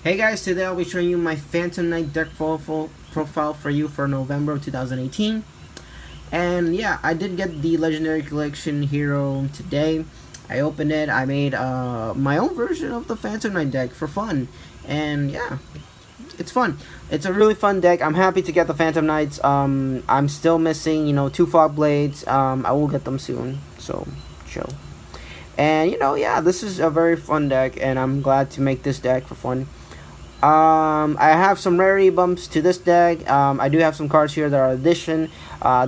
Hey guys, today I'll be showing you my Phantom Knight deck profile for you for November of 2018. And yeah, I did get the Legendary Collection hero today. I opened it, I made my own version of the Phantom Knight deck for fun. And yeah, it's fun. It's a really fun deck. I'm happy to get the Phantom Knights. I'm still missing, 2 Fog Blades. I will get them soon, so chill. And yeah, this is a very fun deck, and I'm glad to make this deck for fun. I have some rarity bumps to this deck. I do have some cards here that are addition.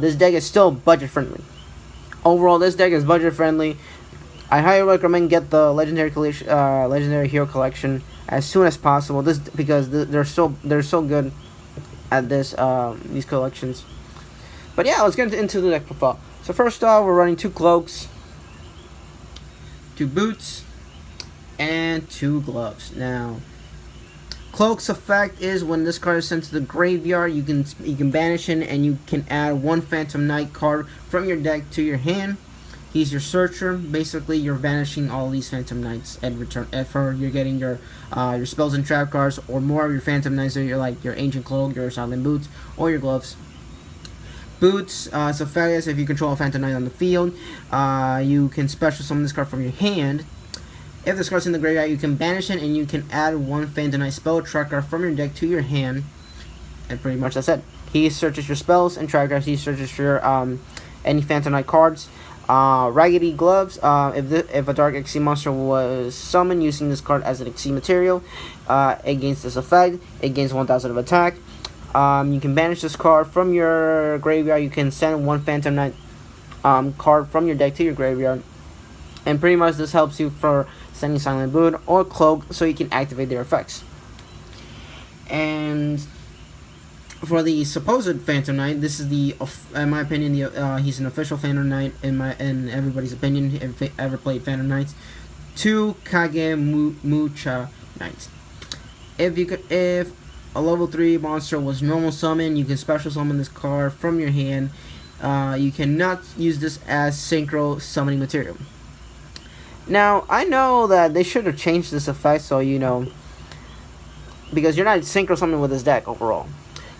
This deck is still budget friendly. Overall, this deck is budget friendly. I highly recommend get the legendary hero collection as soon as possible. Because they're so good at these collections. But yeah, let's get into the deck profile. So first off, we're running 2 cloaks, 2 boots, and 2 gloves. Now, Cloaks effect is when this card is sent to the graveyard, you can banish it, and you can add 1 Phantom Knight card from your deck to your hand. He's your searcher. Basically, you're banishing all these Phantom Knights and return for you're getting your spells and trap cards, or more of your Phantom Knights, so you're like your Ancient Cloak, your Silent Boots, or your gloves. Boots, so Farius, if you control a Phantom Knight on the field, you can special summon this card from your hand. If this card's in the graveyard, you can banish it, and you can add 1 Phantom Knight spell tracker from your deck to your hand. And pretty much that's it. He searches your spells and trackers. He searches for your, any Phantom Knight cards. Raggedy Gloves, if a Dark Xyz monster was summoned using this card as an Xyz material, against this effect, it gains 1000 of attack. You can banish this card from your graveyard. You can send 1 Phantom Knight card from your deck to your graveyard. And pretty much this helps you for sending Silent Boot or Cloak so you can activate their effects. And for the supposed Phantom Knight, this is in my opinion, he's an official Phantom Knight in everybody's opinion if they ever played Phantom Knights. 2 Mucha Knights. If a level 3 monster was normal summon, you can special summon this card from your hand. You cannot use this as synchro summoning material. Now, I know that they should have changed this effect, so because you're not synchro summoning with this deck overall.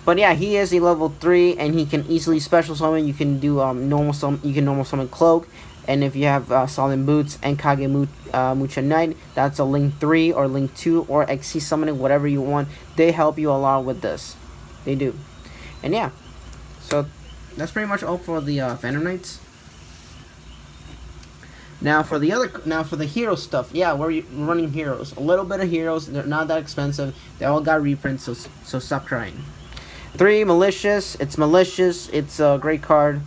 But yeah, he is a level 3, and he can easily special summon. You can do normal summon Cloak, and if you have Solid Boots and Mucha Knight, that's a Link 3 or Link 2 or Xyz summoning, whatever you want. They help you a lot with this. They do. And yeah, so that's pretty much all for the Phantom Knights. Now for the hero stuff, yeah, we're running heroes. A little bit of heroes. They're not that expensive. They all got reprints, so stop crying. 3 Malicious. It's malicious. It's a great card.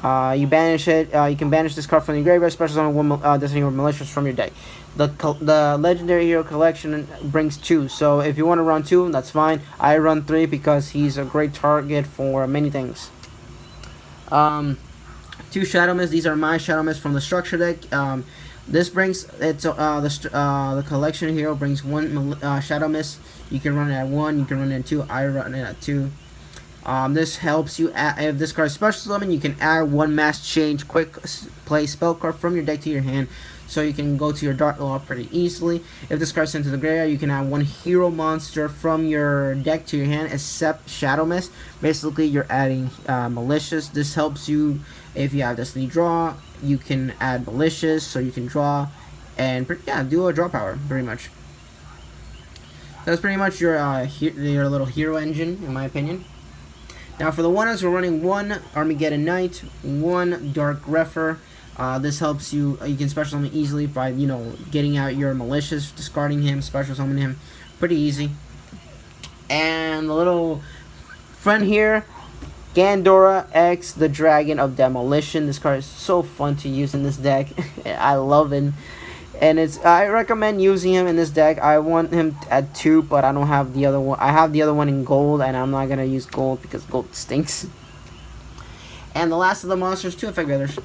You banish it. You can banish this card from the graveyard, special summon 1 Destiny or Malicious from your deck. The Legendary Hero Collection brings 2, so if you want to run 2, that's fine. I run 3 because he's a great target for many things. 2 Shadow Mist. These are my Shadow Mist from the structure deck. This brings the collection hero brings 1 Shadow Mist. You can run it at 1. You can run it at 2. I run it at 2. This helps you if this card is special summon, you can add 1 Mass Change quick play spell card from your deck to your hand, so you can go to your Dark Law pretty easily. If this card is sent to the graveyard, you can add 1 hero monster from your deck to your hand, except Shadow Mist. Basically, you're adding Malicious. This helps you if you have Destiny Draw. You can add Malicious, so you can draw and do a draw power pretty much. That's pretty much your little hero engine, in my opinion. Now for the one-ups, we're running 1 Armageddon Knight, 1 Dark Grepher. This helps you. You can special summon easily by getting out your Malicious, discarding him, special summoning him, pretty easy. And the little friend here, Gandora X, the Dragon of Demolition. This card is so fun to use in this deck. I love it. And I recommend using him in this deck. I want him at 2, but I don't have the other one. I have the other one in gold, and I'm not gonna use gold because gold stinks. And the last of the monsters, 2 Effect Brothers.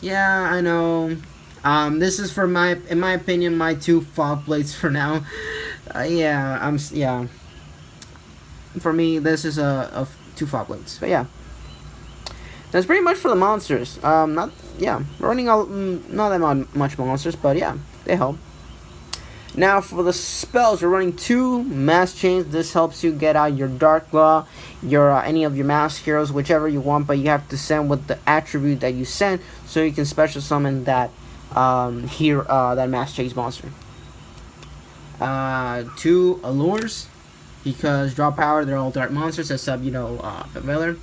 Yeah, I know. This is in my opinion, my 2 Fog Blades for now. Yeah. For me, this is a 2 Fog Blades. But yeah. That's pretty much for the monsters. We're running not that much monsters, but yeah, they help. Now for the spells, we're running 2 Mass Chains. This helps you get out your Dark Law, your any of your Mass Heroes, whichever you want, but you have to send with the attribute that you send, so you can special summon that that Mass Chase monster. 2 Allures, because draw power, they're all dark monsters except Valor.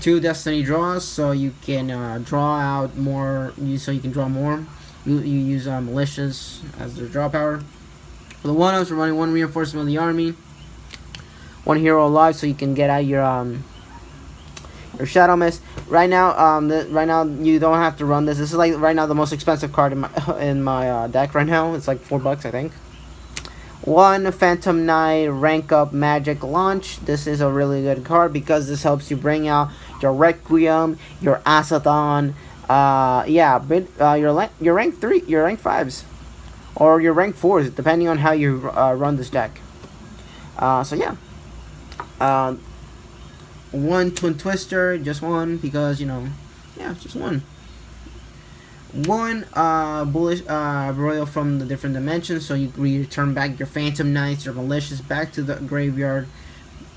2 Destiny Draws, so you can draw out more, so you can draw more. You use Militias as their draw power. For the 1-ups, we're running 1 Reinforcement of the Army, 1 Hero Alive, so you can get out your Shadow Mist. Right now, you don't have to run this. This is like right now the most expensive card in my deck right now. It's like $4, I think. 1 Phantom Knight rank up magic launch. This is a really good card because this helps you bring out your Requiem, your Asathon, your rank 3, your rank 5s, or your rank 4s, depending on how you run this deck. So yeah. 1 Twin Twister, just 1 because just 1. 1 bullish royal from the different dimensions, so you return back your Phantom Knights, your Militias back to the graveyard,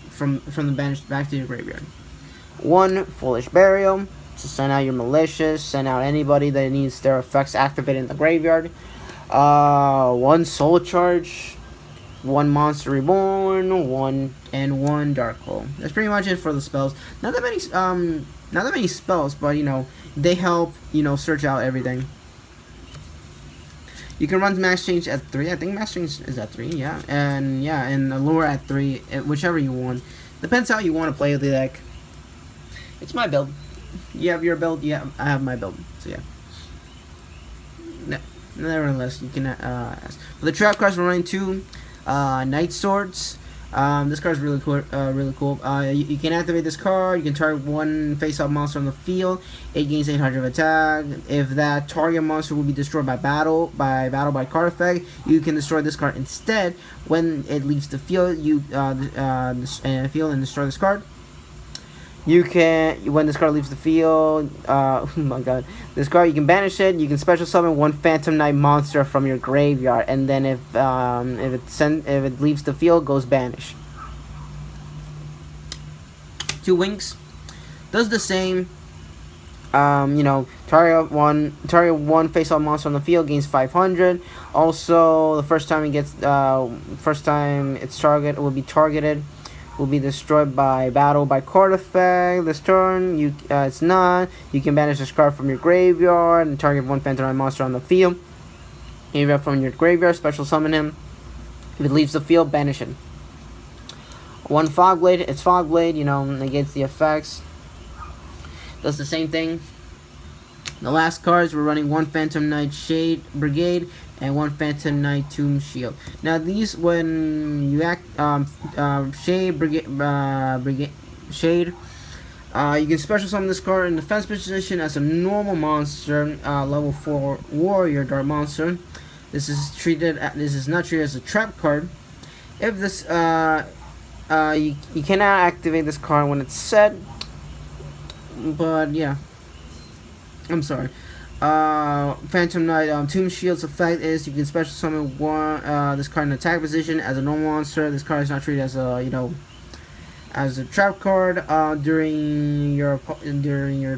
from the bench back to your graveyard. 1 Foolish Burial, so send out your Militias, send out anybody that needs their effects activated in the graveyard. 1 Soul Charge, 1 Monster Reborn, 1 Dark Hole. That's pretty much it for the spells. Not that many spells, but they help search out everything. You can run Mass Change at 3. I think Mass Change is at 3, yeah. And Allure at 3, whichever you want. Depends how you want to play the deck. It's my build. You have your build, yeah, I have my build. So yeah. Nevertheless, you can ask. For the trap cards, we're running 2 Night Swords. This card is really cool. You can activate this card. You can target 1 face-up monster on the field. It gains 800 of attack. If that target monster will be destroyed by battle by card effect, you can destroy this card instead. When it leaves the field, you and destroy this card. You can, when this card leaves the field, oh my god, this card, you can banish it. You can special summon 1 Phantom Knight monster from your graveyard, and then if it leaves the field, goes banish. 2 Winks does the same. Target one face-up monster on the field, gains 500. Also, the first time its target will be targeted, will be destroyed by battle by card effect. This turn, it's not. You can banish this card from your graveyard and target 1 Phantom Knight monster on the field. If from your graveyard, special summon him. If it leaves the field, banish him. 1 Fogblade, it's Fogblade, negates the effects. Does the same thing. The last cards, we're running 1 Phantom Knight Shade Brigade and 1 Phantom Knight Tomb Shield. Now these, when you act Shade Brigade, Shade, you can special summon this card in defense position as a normal monster, level 4 warrior dark monster. This is not treated as a trap card. If this you cannot activate this card when it's set, but yeah, I'm sorry. Phantom Knight Tomb Shield's effect is you can special summon this card in attack position as a normal monster. This card is not treated as a as a trap card during your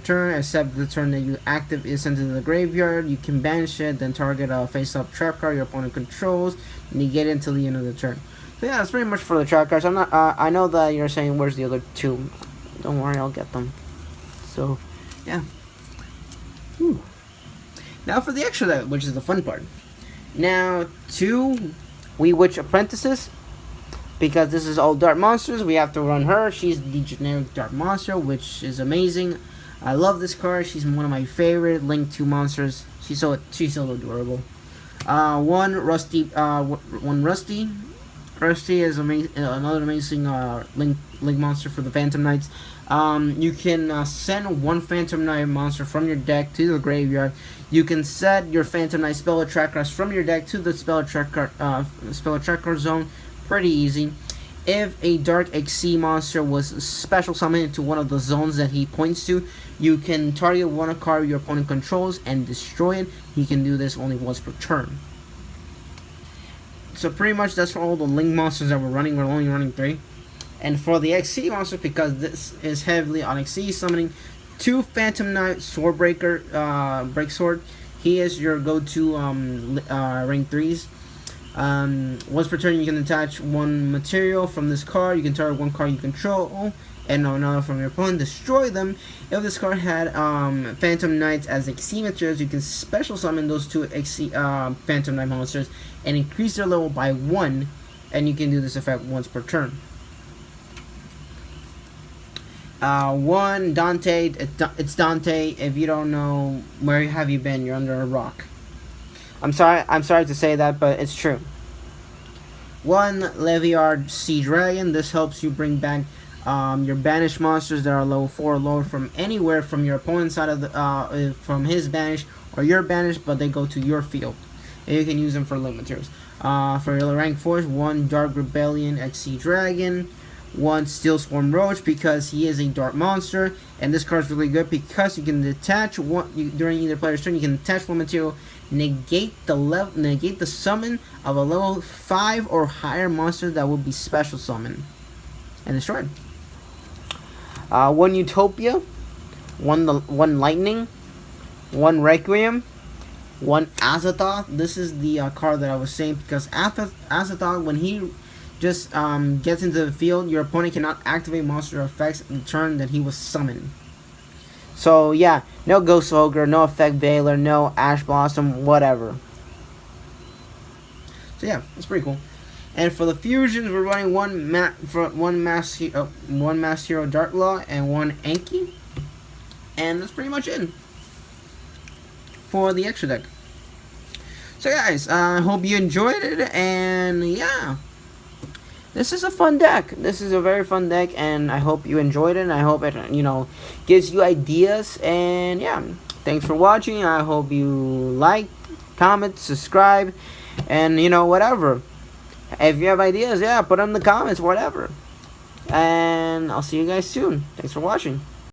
turn, except the turn that you active is sent to the graveyard. You can banish it, then target a face-up trap card your opponent controls, negate it until the end of the turn. So yeah, that's pretty much for the trap cards. I'm not. I know that you're saying where's the other 2. Don't worry, I'll get them. So yeah. Whew. Now for the extra deck, which is the fun part. Now 2 Wee Witch Apprentices. Because this is all dark monsters, we have to run her. She's the generic dark monster, which is amazing. I love this card. She's one of my favorite Link 2 monsters. She's so adorable. 1 Rusty. Rusty is another amazing Link monster for the Phantom Knights. You can send 1 Phantom Knight monster from your deck to the graveyard. You can set your Phantom Knight spell attack cards from your deck to the spell attack card zone. Pretty easy. If a Dark XC monster was special summoned into one of the zones that he points to, you can target 1 card your opponent controls and destroy it. He can do this only once per turn. So pretty much that's for all the Link monsters that we're running. We're only running 3. And for the XC monster, because this is heavily on XC, summoning 2 Phantom Knight Swordbreaker Break Sword. He is your go-to rank 3s. Once per turn, you can attach 1 material from this card. You can target 1 card you control and another from your opponent. Destroy them. If this card had Phantom Knights as XC materials, you can special summon those 2 XC Phantom Knight monsters and increase their level by 1. And you can do this effect once per turn. 1 Dante. It's Dante. If you don't know, where have you been? You're under a rock. I'm sorry to say that, but it's true. 1 Leviard Sea Dragon. This helps you bring back your banished monsters that are level 4 or lower from anywhere from your opponent's side of the from his banish or your banish, but they go to your field. And you can use them for limited materials. For your rank 4, 1 Dark Rebellion XC Dragon. 1 Steel Swarm Roach, because he is a dark monster, and this card is really good because you can detach during either player's turn. You can detach 1 material, negate the summon of a level 5 or higher monster that will be special summoned and destroyed. 1 Utopia, 1 Lightning, 1 Requiem, 1 Azathoth. This is the card that I was saying, because Azathoth, when he just gets into the field, your opponent cannot activate monster effects in the turn that he was summoned. So yeah, no Ghost Ogre, no Effect Veiler, no Ash Blossom, whatever. So yeah, that's pretty cool. And for the fusions, we're running one Mass Hero Darklaw and 1 Anki, and that's pretty much it for the extra deck. So guys, I hope you enjoyed it, and yeah. This is a fun deck. This is a very fun deck, and I hope you enjoyed it. And I hope it, gives you ideas. And yeah, thanks for watching. I hope you like, comment, subscribe, and whatever. If you have ideas, yeah, put them in the comments, whatever. And I'll see you guys soon. Thanks for watching.